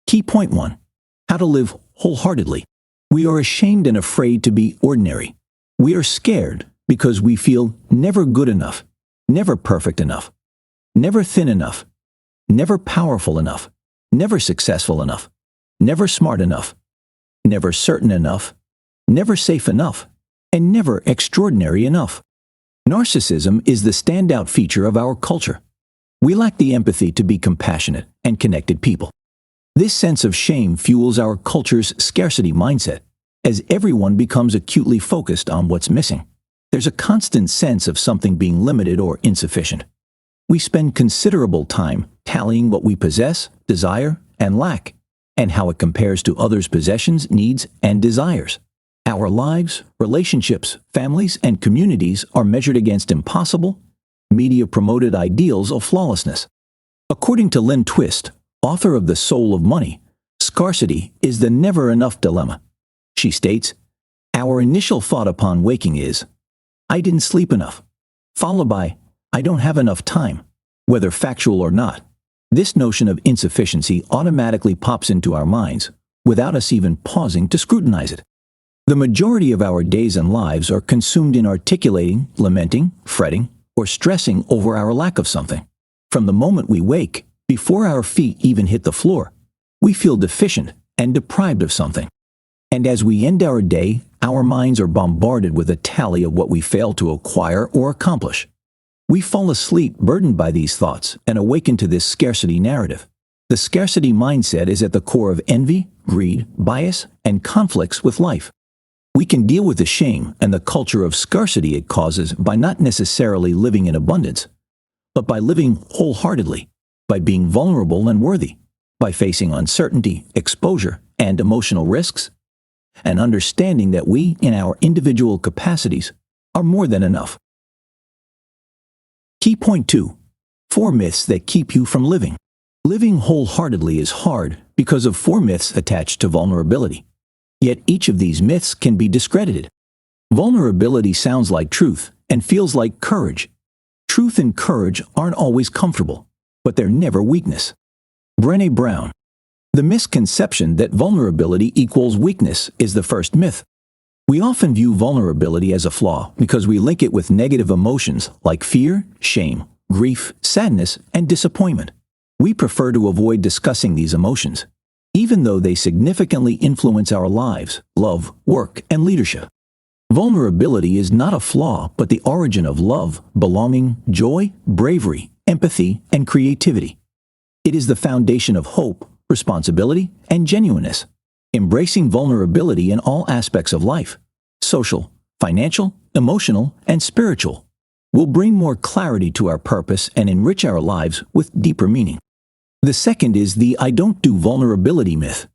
Key point 1. How to live wholeheartedly. We are ashamed and afraid to be ordinary. We are scared because we feel never good enough, never perfect enough, never thin enough, never powerful enough, never successful enough, never smart enough, never certain enough, never safe enough, and never extraordinary enough. Narcissism is the standout feature of our culture. We lack the empathy to be compassionate and connected people. This sense of shame fuels our culture's scarcity mindset, as everyone becomes acutely focused on what's missing. There's a constant sense of something being limited or insufficient. We spend considerable time tallying what we possess, desire, and lack, and how it compares to others' possessions, needs, and desires. Our lives, relationships, families, and communities are measured against impossible, media-promoted ideals of flawlessness. According to Lynn Twist, author of The Soul of Money, scarcity is the never-enough dilemma. She states, "Our initial thought upon waking is, I didn't sleep enough," followed by, I don't have enough time, whether factual or not. This notion of insufficiency automatically pops into our minds, without us even pausing to scrutinize it. The majority of our days and lives are consumed in articulating, lamenting, fretting, or stressing over our lack of something. From the moment we wake, before our feet even hit the floor, we feel deficient and deprived of something. And as we end our day, our minds are bombarded with a tally of what we failed to acquire or accomplish. We fall asleep burdened by these thoughts and awaken to this scarcity narrative. The scarcity mindset is at the core of envy, greed, bias, and conflicts with life. We can deal with the shame and the culture of scarcity it causes by not necessarily living in abundance, but by living wholeheartedly, by being vulnerable and worthy, by facing uncertainty, exposure, and emotional risks, and understanding that we, in our individual capacities, are more than enough. Key point 2. 4 myths that keep you from living. Living wholeheartedly is hard because of 4 myths attached to vulnerability. Yet each of these myths can be discredited. Vulnerability sounds like truth and feels like courage. Truth and courage aren't always comfortable, but they're never weakness. Brené Brown. The misconception that vulnerability equals weakness is the first myth. We often view vulnerability as a flaw because we link it with negative emotions like fear, shame, grief, sadness, and disappointment. We prefer to avoid discussing these emotions, even though they significantly influence our lives, love, work, and leadership. Vulnerability is not a flaw, but the origin of love, belonging, joy, bravery, empathy, and creativity. It is the foundation of hope, responsibility, and genuineness. Embracing vulnerability in all aspects of life, social, financial, emotional, and spiritual, will bring more clarity to our purpose and enrich our lives with deeper meaning. The second is the I don't do vulnerability myth.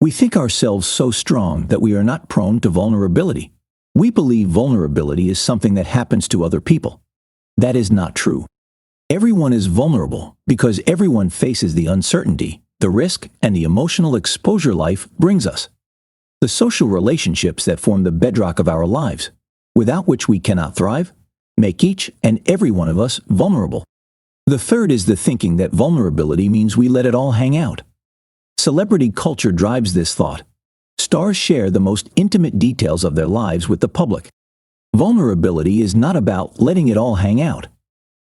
We think ourselves so strong that we are not prone to vulnerability. We believe vulnerability is something that happens to other people. That is not true. Everyone is vulnerable because everyone faces the uncertainty, the risk, and the emotional exposure life brings us. The social relationships that form the bedrock of our lives, without which we cannot thrive, make each and every one of us vulnerable. The third is the thinking that vulnerability means we let it all hang out. Celebrity culture drives this thought. Stars share the most intimate details of their lives with the public. Vulnerability is not about letting it all hang out.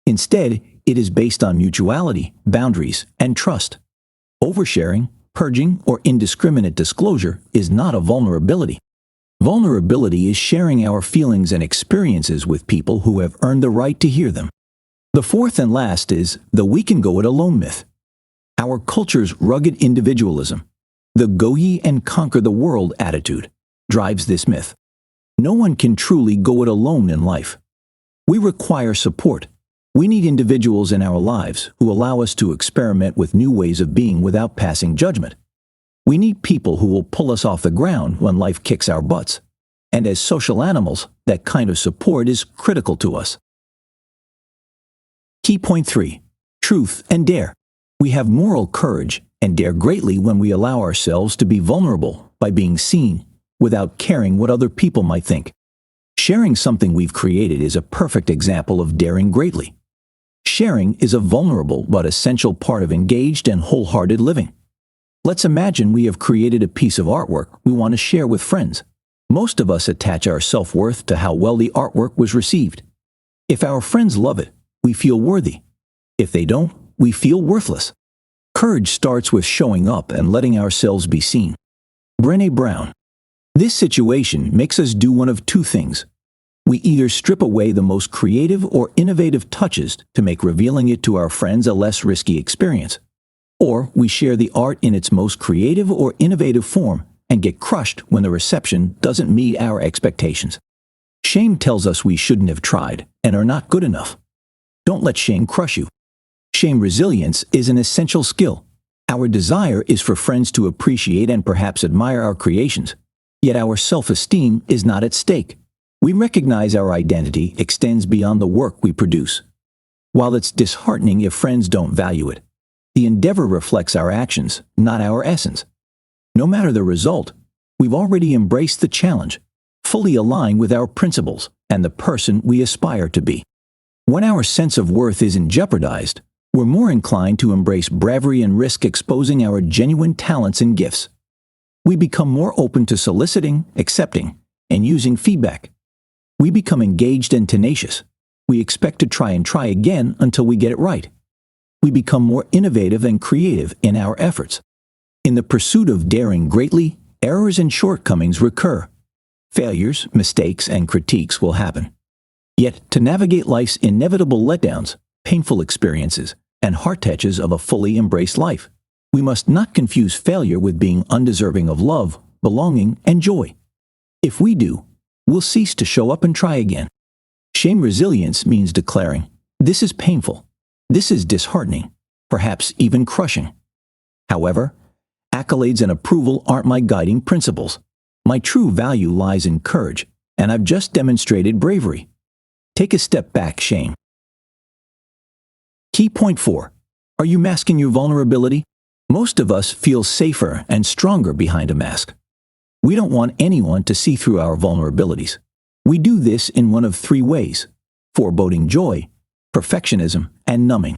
Instead, it is based on mutuality, boundaries, and trust. Oversharing, purging, or indiscriminate disclosure is not a vulnerability. Vulnerability is sharing our feelings and experiences with people who have earned the right to hear them. The fourth and last is the we can go it alone myth. Our culture's rugged individualism, the go ye and conquer the world attitude, drives this myth. No one can truly go it alone in life. We require support. We need individuals in our lives who allow us to experiment with new ways of being without passing judgment. We need people who will pull us off the ground when life kicks our butts. And as social animals, that kind of support is critical to us. Key point 3. Truth and dare. We have moral courage and dare greatly when we allow ourselves to be vulnerable by being seen without caring what other people might think. Sharing something we've created is a perfect example of daring greatly. Sharing is a vulnerable but essential part of engaged and wholehearted living. Let's imagine we have created a piece of artwork we want to share with friends. Most of us attach our self-worth to how well the artwork was received. If our friends love it, we feel worthy. If they don't, we feel worthless. Courage starts with showing up and letting ourselves be seen. Brené Brown. This situation makes us do one of two things. We either strip away the most creative or innovative touches to make revealing it to our friends a less risky experience, or we share the art in its most creative or innovative form and get crushed when the reception doesn't meet our expectations. Shame tells us we shouldn't have tried and are not good enough. Don't let shame crush you. Shame resilience is an essential skill. Our desire is for friends to appreciate and perhaps admire our creations, yet our self-esteem is not at stake. We recognize our identity extends beyond the work we produce. While it's disheartening if friends don't value it, the endeavor reflects our actions, not our essence. No matter the result, we've already embraced the challenge, fully aligned with our principles and the person we aspire to be. When our sense of worth isn't jeopardized, we're more inclined to embrace bravery and risk exposing our genuine talents and gifts. We become more open to soliciting, accepting, and using feedback. We become engaged and tenacious. We expect to try again until we get it right. We become more innovative and creative in our efforts. In the pursuit of daring greatly, errors and shortcomings recur. Failures, mistakes, and critiques will happen. Yet, to navigate life's inevitable letdowns, painful experiences, and heart touches of a fully embraced life, we must not confuse failure with being undeserving of love, belonging, and joy. If we do, we'll cease to show up and try again. Shame resilience means declaring, "This is painful. This is disheartening, perhaps even crushing. However, accolades and approval aren't my guiding principles. My true value lies in courage, and I've just demonstrated bravery." Take a step back, shame. Key point 4. Are you masking your vulnerability? Most of us feel safer and stronger behind a mask. We don't want anyone to see through our vulnerabilities. We do this in one of three ways: foreboding joy, perfectionism, and numbing.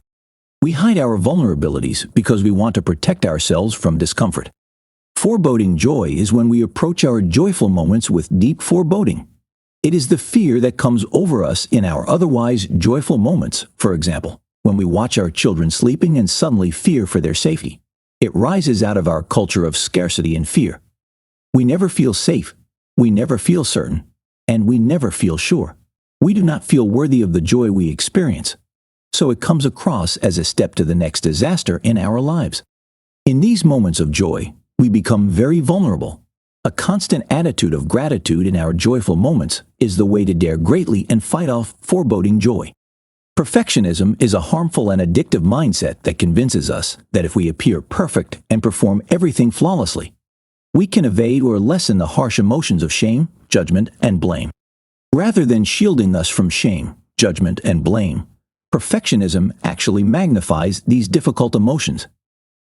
We hide our vulnerabilities because we want to protect ourselves from discomfort. Foreboding joy is when we approach our joyful moments with deep foreboding. It is the fear that comes over us in our otherwise joyful moments, for example, when we watch our children sleeping and suddenly fear for their safety. It rises out of our culture of scarcity and fear. We never feel safe, we never feel certain, and we never feel sure. We do not feel worthy of the joy we experience, so it comes across as a step to the next disaster in our lives. In these moments of joy, we become very vulnerable. A constant attitude of gratitude in our joyful moments is the way to dare greatly and fight off foreboding joy. Perfectionism is a harmful and addictive mindset that convinces us that if we appear perfect and perform everything flawlessly, we can evade or lessen the harsh emotions of shame, judgment, and blame. Rather than shielding us from shame, judgment, and blame, perfectionism actually magnifies these difficult emotions.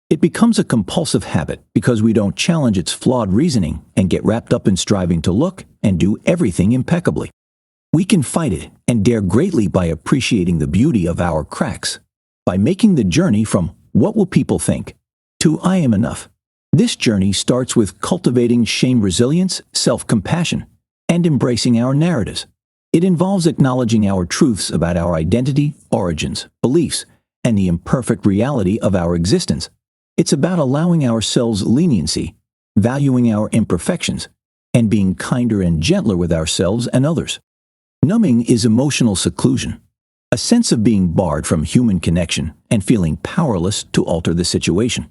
It becomes a compulsive habit because we don't challenge its flawed reasoning and get wrapped up in striving to look and do everything impeccably. We can fight it and dare greatly by appreciating the beauty of our cracks, by making the journey from "what will people think" to "I am enough." This journey starts with cultivating shame resilience, self-compassion, and embracing our narratives. It involves acknowledging our truths about our identity, origins, beliefs, and the imperfect reality of our existence. It's about allowing ourselves leniency, valuing our imperfections, and being kinder and gentler with ourselves and others. Numbing is emotional seclusion, a sense of being barred from human connection and feeling powerless to alter the situation.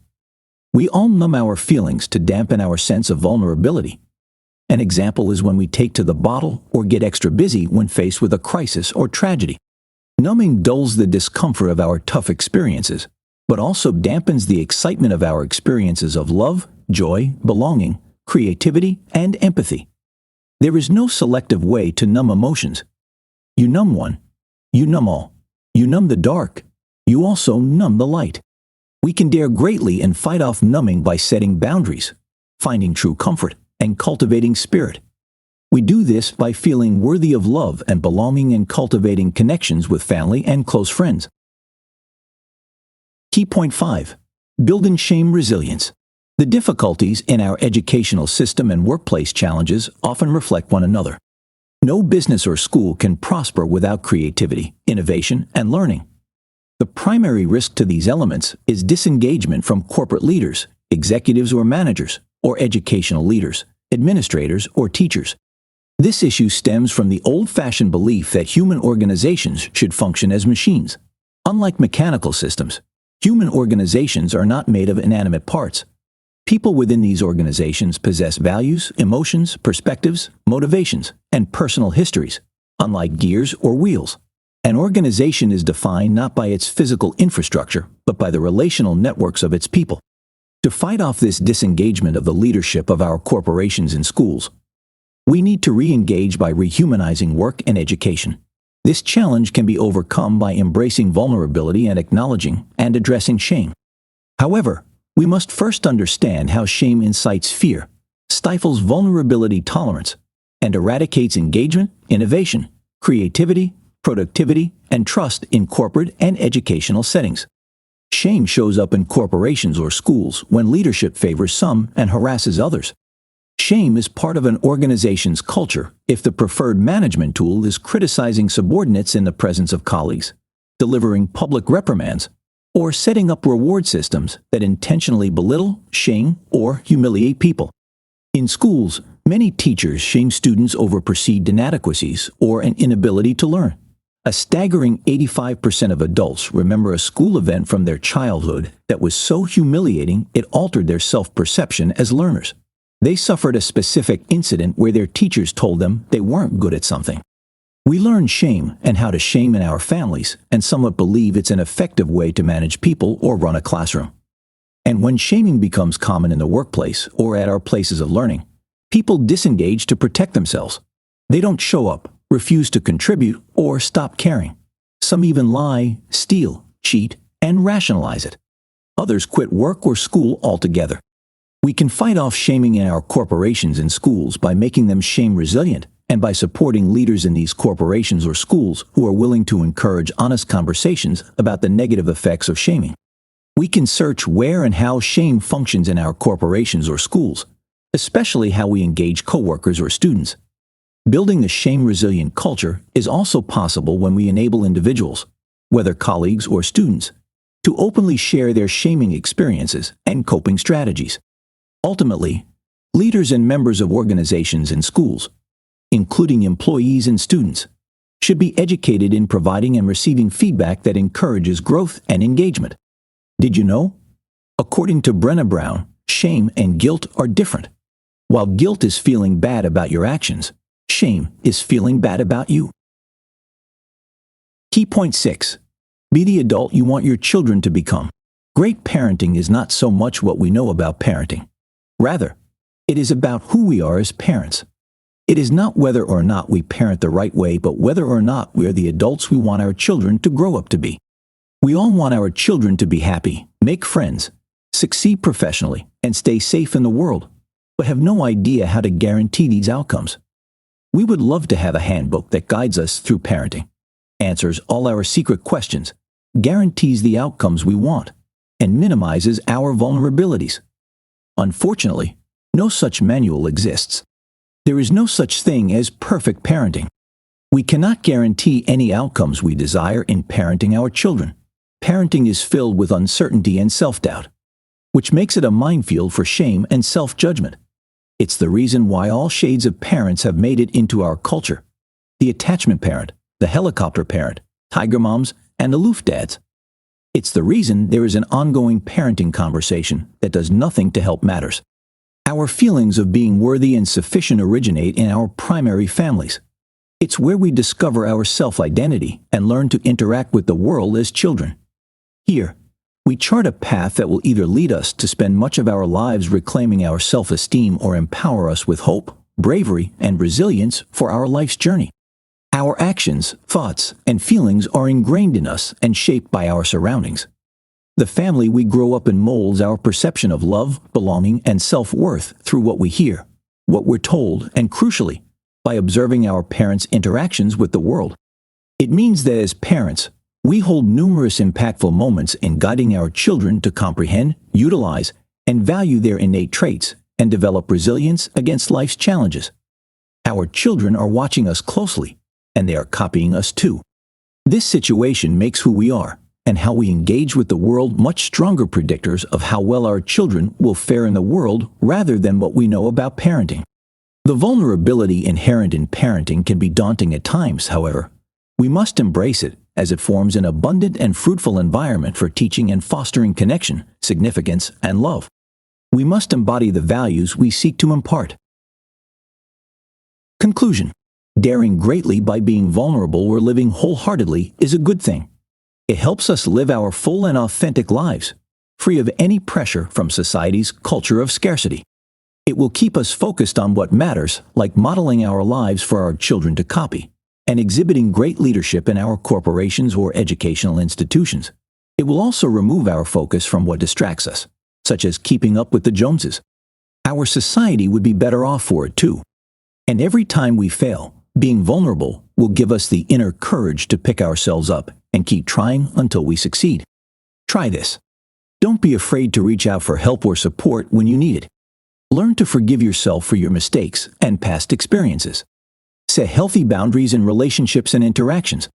We all numb our feelings to dampen our sense of vulnerability. An example is when we take to the bottle or get extra busy when faced with a crisis or tragedy. Numbing dulls the discomfort of our tough experiences, but also dampens the excitement of our experiences of love, joy, belonging, creativity, and empathy. There is no selective way to numb emotions. You numb one, you numb all. You numb the dark, you also numb the light. We can dare greatly and fight off numbing by setting boundaries, finding true comfort, and cultivating spirit. We do this by feeling worthy of love and belonging and cultivating connections with family and close friends. Key point 5. Building shame resilience. The difficulties in our educational system and workplace challenges often reflect one another. No business or school can prosper without creativity, innovation, and learning. The primary risk to these elements is disengagement from corporate leaders, executives or managers, or educational leaders, administrators or teachers. This issue stems from the old-fashioned belief that human organizations should function as machines. Unlike mechanical systems, human organizations are not made of inanimate parts. People within these organizations possess values, emotions, perspectives, motivations, and personal histories, unlike gears or wheels. An organization is defined not by its physical infrastructure, but by the relational networks of its people. To fight off this disengagement of the leadership of our corporations and schools, we need to re-engage by rehumanizing work and education. This challenge can be overcome by embracing vulnerability and acknowledging and addressing shame. However, we must first understand how shame incites fear, stifles vulnerability tolerance, and eradicates engagement, innovation, creativity, productivity, and trust in corporate and educational settings. Shame shows up in corporations or schools when leadership favors some and harasses others. Shame is part of an organization's culture if the preferred management tool is criticizing subordinates in the presence of colleagues, delivering public reprimands, or setting up reward systems that intentionally belittle, shame, or humiliate people. In schools, many teachers shame students over perceived inadequacies or an inability to learn. A staggering 85% of adults remember a school event from their childhood that was so humiliating it altered their self-perception as learners. They suffered a specific incident where their teachers told them they weren't good at something. We learn shame and how to shame in our families and somewhat believe it's an effective way to manage people or run a classroom. And when shaming becomes common in the workplace or at our places of learning, people disengage to protect themselves. They don't show up, refuse to contribute, or stop caring. Some even lie, steal, cheat, and rationalize it. Others quit work or school altogether. We can fight off shaming in our corporations and schools by making them shame resilient and by supporting leaders in these corporations or schools who are willing to encourage honest conversations about the negative effects of shaming. We can search where and how shame functions in our corporations or schools, especially how we engage coworkers or students. Building a shame-resilient culture is also possible when we enable individuals, whether colleagues or students, to openly share their shaming experiences and coping strategies. Ultimately, leaders and members of organizations and schools, including employees and students, should be educated in providing and receiving feedback that encourages growth and engagement. Did you know? According to Brené, shame and guilt are different. While guilt is feeling bad about your actions, shame is feeling bad about you. Key point 6. Be the adult you want your children to become. Great parenting is not so much what we know about parenting. Rather, it is about who we are as parents. It is not whether or not we parent the right way, but whether or not we are the adults we want our children to grow up to be. We all want our children to be happy, make friends, succeed professionally, and stay safe in the world, but have no idea how to guarantee these outcomes. We would love to have a handbook that guides us through parenting, answers all our secret questions, guarantees the outcomes we want, and minimizes our vulnerabilities. Unfortunately, no such manual exists. There is no such thing as perfect parenting. We cannot guarantee any outcomes we desire in parenting our children. Parenting is filled with uncertainty and self-doubt, which makes it a minefield for shame and self-judgment. It's the reason why all shades of parents have made it into our culture. The attachment parent, the helicopter parent, tiger moms, and aloof dads. It's the reason there is an ongoing parenting conversation that does nothing to help matters. Our feelings of being worthy and sufficient originate in our primary families. It's where we discover our self-identity and learn to interact with the world as children. Here, we chart a path that will either lead us to spend much of our lives reclaiming our self-esteem or empower us with hope, bravery, and resilience for our life's journey. Our actions, thoughts, and feelings are ingrained in us and shaped by our surroundings. The family we grow up in molds our perception of love, belonging, and self-worth through what we hear, what we're told, and crucially, by observing our parents' interactions with the world. It means that as parents, we hold numerous impactful moments in guiding our children to comprehend, utilize, and value their innate traits and develop resilience against life's challenges. Our children are watching us closely, and they are copying us too. This situation makes who we are and how we engage with the world much stronger predictors of how well our children will fare in the world rather than what we know about parenting. The vulnerability inherent in parenting can be daunting at times, however. We must embrace it as it forms an abundant and fruitful environment for teaching and fostering connection, significance, and love. We must embody the values we seek to impart. Conclusion: daring greatly by being vulnerable or living wholeheartedly is a good thing. It helps us live our full and authentic lives, free of any pressure from society's culture of scarcity. It will keep us focused on what matters, like modeling our lives for our children to copy, and exhibiting great leadership in our corporations or educational institutions. It will also remove our focus from what distracts us, such as keeping up with the Joneses. Our society would be better off for it too. And every time we fail, being vulnerable will give us the inner courage to pick ourselves up and keep trying until we succeed. Try this. Don't be afraid to reach out for help or support when you need it. Learn to forgive yourself for your mistakes and past experiences. Set healthy boundaries in relationships and interactions.